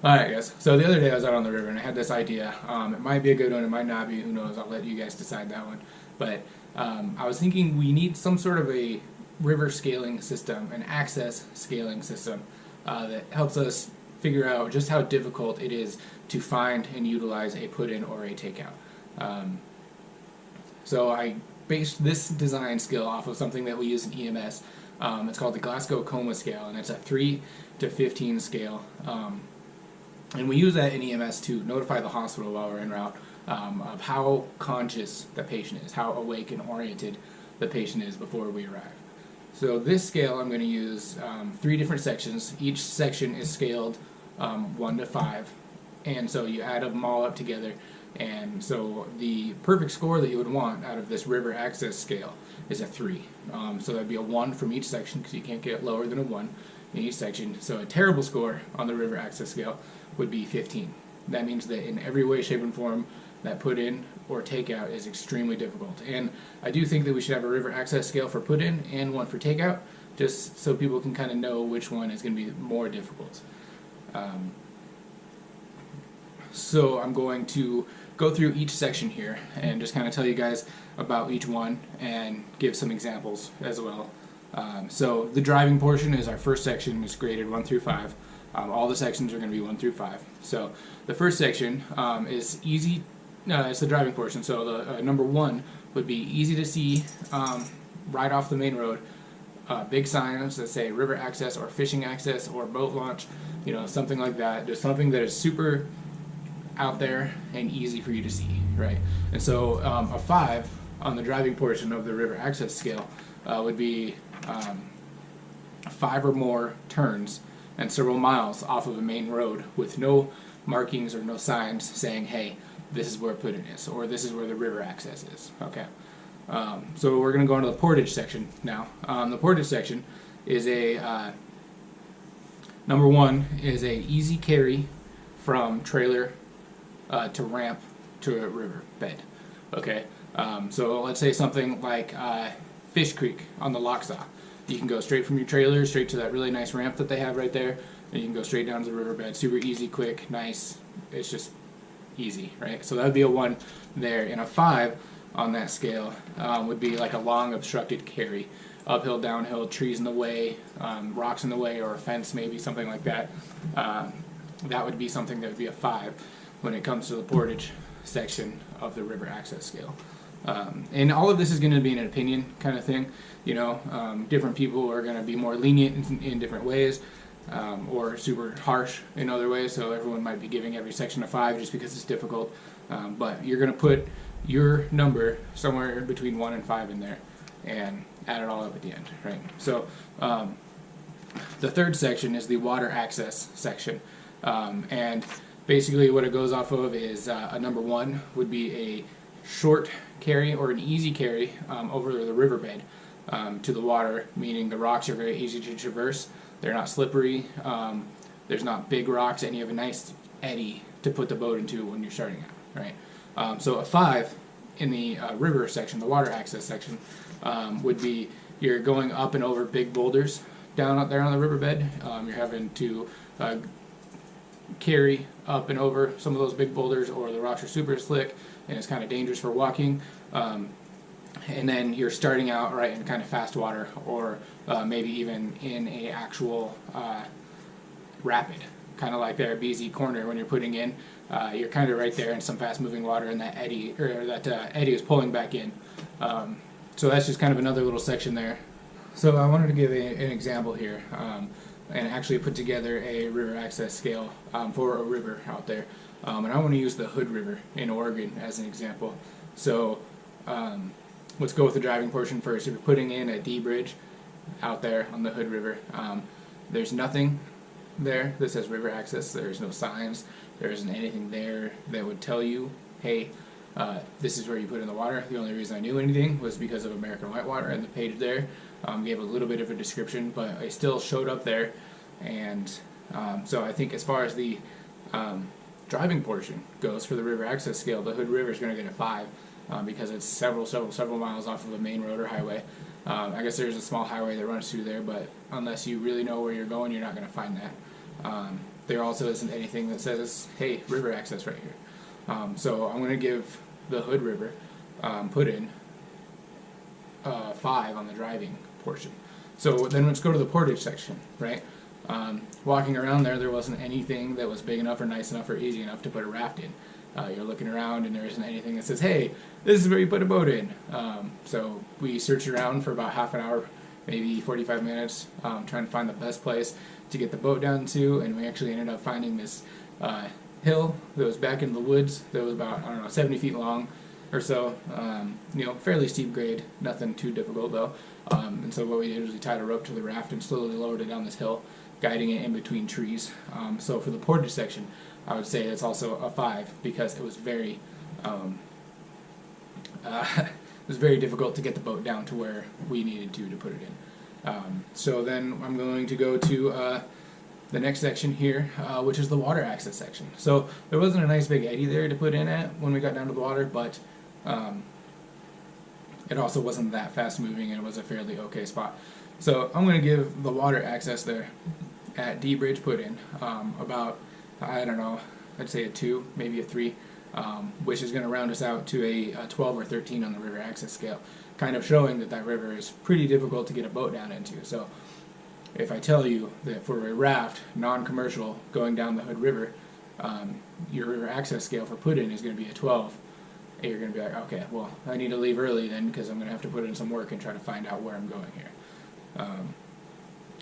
Alright guys, so the other day I was out on the river and I had this idea. It might be a good one, it might not be, who knows, I'll let you guys decide that one. But I was thinking we need some sort of a river scaling system, an access scaling system that helps us figure out just how difficult it is to find and utilize a put-in or a takeout. So I based this design skill off of something that we use in EMS. It's called the Glasgow Coma scale, and it's a 3 to 15 scale. And we use that in EMS to notify the hospital while we're en route of how conscious the patient is, how awake and oriented the patient is before we arrive. So this scale I'm going to use 3 different sections. Each section is scaled 1 to 5, and so you add them all up together. And so the perfect score that you would want out of this river access scale is a 3. So that'd be a 1 from each section, because you can't get lower than a 1 in each section. So a terrible score on the river access scale would be 15. That means that in every way, shape, and form, that put in or takeout is extremely difficult. And I do think that we should have a river access scale for put in and one for takeout, just so people can kind of know which one is going to be more difficult. So I'm going to go through each section here and just kind of tell you guys about each one and give some examples as well. So the driving portion is our first section. It's graded 1 through 5. All the sections are going to be 1 through 5. So the first section is easy. It's the driving portion. So the number 1 would be easy to see right off the main road. Big signs that say river access or fishing access or boat launch, something like that. Just something that is super out there and easy for you to see, right? And so a 5 on the driving portion of the river access scale would be 5 or more turns and several miles off of a main road with no markings or no signs saying, hey, this is where put-in is, or this is where the river access is. Okay. So we're going to go into the portage section now. The portage section is number 1 is a easy carry from trailer to ramp to a river bed. Okay. So let's say something like Fish Creek on the Locksaw. You can go straight from your trailer straight to that really nice ramp that they have right there, and you can go straight down to the riverbed. Super easy, quick, nice. It's just easy, right? So that would be a 1 there. And a 5 on that scale would be like a long obstructed carry. Uphill, downhill, trees in the way, rocks in the way, or a fence maybe, something like that. That would be something that would be a 5 when it comes to the portage section of the river access scale. And all of this is going to be an opinion kind of thing. Different people are going to be more lenient in different ways, or super harsh in other ways. So everyone might be giving every section a 5 just because it's difficult. But you're going to put your number somewhere between 1 and 5 in there and add it all up at the end, right? So the third section is the water access section. And basically what it goes off of is a number 1 would be a short carry or an easy carry over the riverbed to the water, meaning the rocks are very easy to traverse. They're not slippery. There's not big rocks, and you have a nice eddy to put the boat into when you're starting out, right? So a 5 in the river section, the water access section, would be you're going up and over big boulders down out there on the riverbed. You're having to carry up and over some of those big boulders, or the rocks are super slick and it's kind of dangerous for walking. And then you're starting out right in kind of fast water, or maybe even in a actual rapid, kind of like there at BZ Corner when you're putting in. You're kind of right there in some fast-moving water, and that eddy is pulling back in. So that's just kind of another little section there. So I wanted to give an example here, and actually put together a river access scale for a river out there. And I want to use the Hood River in Oregon as an example. So let's go with the driving portion first. If you're putting in a D bridge out there on the Hood River, there's nothing there that says river access. There's no signs. There isn't anything there that would tell you, hey, this is where you put in the water. The only reason I knew anything was because of American Whitewater, and the page there gave a little bit of a description, but I still showed up there. And so I think as far as the driving portion goes for the river access scale, the Hood River is going to get a 5 because it's several miles off of a main road or highway. I guess there's a small highway that runs through there, but unless you really know where you're going, you're not going to find that. there also isn't anything that says, hey, river access right here. So I'm going to give the Hood River put in 5 on the driving portion. So then let's go to the portage section, right? Walking around there wasn't anything that was big enough or nice enough or easy enough to put a raft in. You're looking around and there isn't anything that says, hey, this is where you put a boat in. So we searched around for about half an hour, maybe 45 minutes, trying to find the best place to get the boat down to, and we actually ended up finding this hill that was back in the woods that was about, I don't know, 70 feet long or so. Fairly steep grade, nothing too difficult though. And so what we did was we tied a rope to the raft and slowly lowered it down this hill, guiding it in between trees. So for the portage section, I would say it's also a 5 because it was very difficult to get the boat down to where we needed to put it in. So then I'm going to go to the next section here, which is the water access section. So there wasn't a nice big eddy there to put in at when we got down to the water, but it also wasn't that fast moving, and it was a fairly okay spot. So I'm going to give the water access there at D Bridge put in about, I don't know, I'd say a 2, maybe a 3, which is going to round us out to a 12 or 13 on the river access scale, kind of showing that that river is pretty difficult to get a boat down into. So if I tell you that for a raft, non-commercial, going down the Hood River, your river access scale for put in is going to be a 12, and you're going to be like, okay, well, I need to leave early then because I'm going to have to put in some work and try to find out where I'm going here.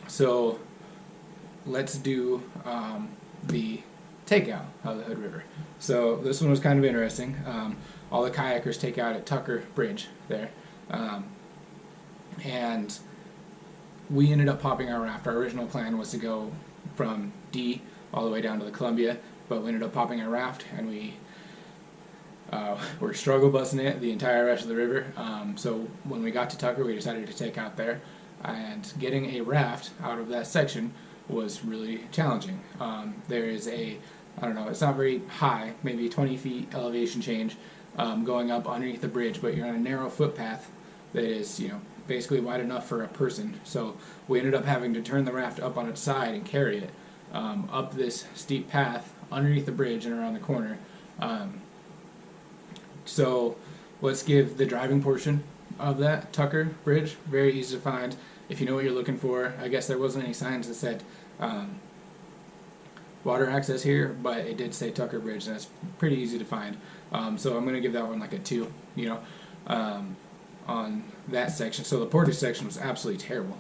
So let's do the takeout of the Hood River. So this one was kind of interesting. All the kayakers take out at Tucker Bridge there. And we ended up popping our raft. Our original plan was to go from D all the way down to the Columbia, but we ended up popping our raft, and we were struggle busting it the entire rest of the river. So when we got to Tucker, we decided to take out there, and getting a raft out of that section was really challenging. There is a, I don't know, it's not very high, maybe 20 feet elevation change going up underneath the bridge, but you're on a narrow footpath that is, basically wide enough for a person. So we ended up having to turn the raft up on its side and carry it up this steep path underneath the bridge and around the corner. So let's give the driving portion of that Tucker Bridge, very easy to find if you know what you're looking for. I guess there wasn't any signs that said water access here, but it did say Tucker Bridge, and that's pretty easy to find. So I'm going to give that one like a 2, on that section. So the portage section was absolutely terrible,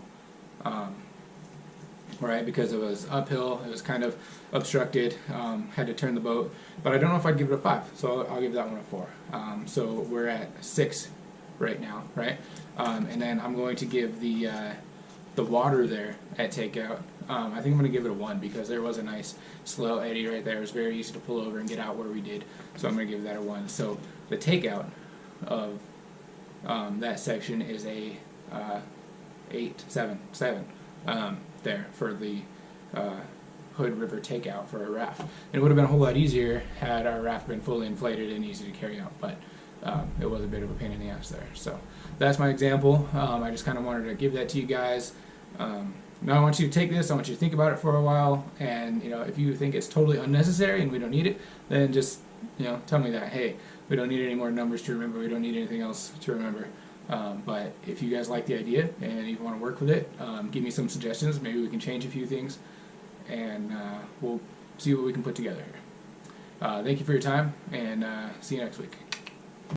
right, because it was uphill, it was kind of obstructed, had to turn the boat, but I don't know if I'd give it a 5, so I'll give that one a 4. So we're at 6 right now, right? And then I'm going to give the water there at takeout, I think I'm going to give it a 1 because there was a nice slow eddy right there. It was very easy to pull over and get out where we did, so I'm going to give that a 1. So the takeout of that section is a 7 there for the Hood River takeout for a raft. And it would have been a whole lot easier had our raft been fully inflated and easy to carry out, but it was a bit of a pain in the ass there. So that's my example. I just kind of wanted to give that to you guys. Now I want you to take this, I want you to think about it for a while, and if you think it's totally unnecessary and we don't need it, then just tell me that, hey, we don't need any more numbers to remember, we don't need anything else to remember. But if you guys like the idea and you want to work with it, give me some suggestions. Maybe we can change a few things, and we'll see what we can put together here. Thank you for your time, and see you next week.